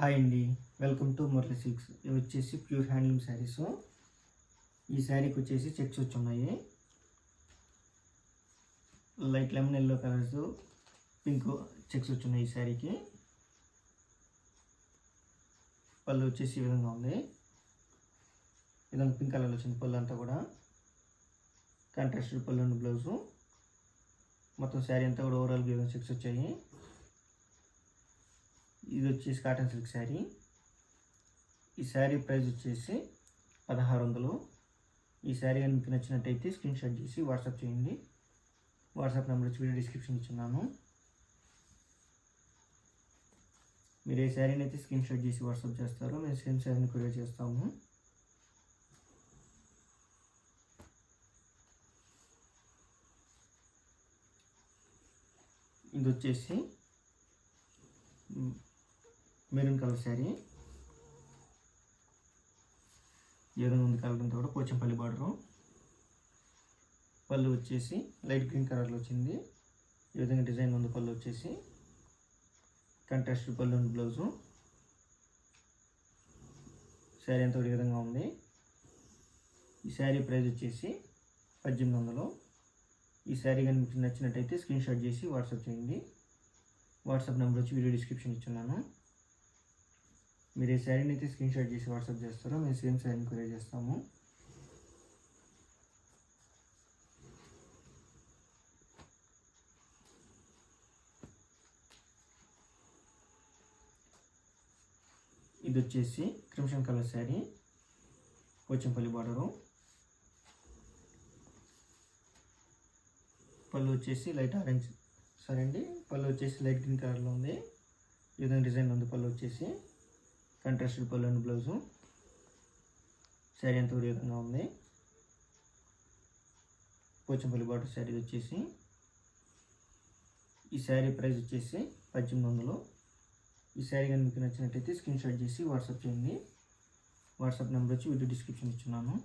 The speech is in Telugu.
హాయ్ అండి, వెల్కమ్ టు మురళి సిల్క్స్. ఇవి వచ్చేసి ప్యూర్ హ్యాండ్లూమ్ శారీస్. ఈ శారీకి వచ్చేసి చెక్స్ వచ్చి ఉన్నాయి. Light lemon yellow colours, pink checks వచ్చి ఉన్నాయి. ఈ శారీకి పళ్ళు వచ్చేసి ఈ విధంగా ఉంది. ఈ విధంగా పింక్ కలర్లో వచ్చింది పళ్ళు అంతా కూడా. కాంట్రాస్టెడ్ పళ్ళు అండ్ బ్లౌజు. మొత్తం శారీ అంతా కూడా ఓవరాల్ విధంగా చెక్స్ వచ్చాయి. ఇది వచ్చేసి కాటన్ సిల్క్ శారీ. ఈ శారీ ప్రైస్ వచ్చేసి 1600. ఈ శారీ కానీ మీకు నచ్చినట్టయితే స్క్రీన్ షాట్ చేసి వాట్సాప్ చేయండి. వాట్సాప్ నెంబర్ వచ్చి వీడియో డిస్క్రిప్షన్ ఇచ్చున్నాను. మీరు ఏ శారీని అయితే స్క్రీన్ షాట్ చేసి వాట్సాప్ చేస్తారో మేము సేమ్ శారీని కొరియర్ చేస్తాము. ఇది వచ్చేసి మెరూన్ కలర్ శారీ. ఈ విధంగా ఉంది కలర్ అంతా కూడా. పోచంపల్లి బార్డరు. పళ్ళు వచ్చేసి లైట్ గ్రీన్ కలర్లో వచ్చింది. ఈ విధంగా డిజైన్ ఉంది. పళ్ళు వచ్చేసి కాంట్రాస్ట్ పళ్ళు అండ్ బ్లౌజు. శారీ అంతా ఈ విధంగా ఉంది. ఈ శారీ ప్రైస్ వచ్చేసి 1800. ఈ శారీ కానీ మీకు నచ్చినట్టయితే స్క్రీన్ షాట్ చేసి వాట్సాప్ చేయండి. వాట్సాప్ నెంబర్ వచ్చి వీడియో డిస్క్రిప్షన్ ఇచ్చున్నాను. మీరు ఏ శారీని అయితే స్క్రీన్ షాట్ చేసి వాట్సాప్ చేస్తారో మేము సేమ్ శారీని కొరియర్ చేస్తాము. ఇది వచ్చేసి crimson colour sari. Pochampally border. పళ్ళు వచ్చేసి లైట్ ఆరెంజ్, సరే అండి. పళ్ళు వచ్చేసి లైట్ గ్రీన్ కలర్లో ఉంది. ఈ విధంగా డిజైన్ ఉంది. పళ్ళు వచ్చేసి కాంట్రాస్టెడ్ పళ్ళు అండ్ బ్లౌజు. శారీ అంతా ఈ విధంగా ఉంది. పోచంపల్లి బార్డర్ శారీ వచ్చేసి. ఈ శారీ ప్రైస్ వచ్చేసి 1800. ఈ శారీ కానీ మీకు నచ్చినట్టయితే స్క్రీన్ షాట్ చేసి వాట్సాప్ చేయండి. వాట్సాప్ నెంబర్ వచ్చి వీడియో డిస్క్రిప్షన్ ఇచ్చున్నాను.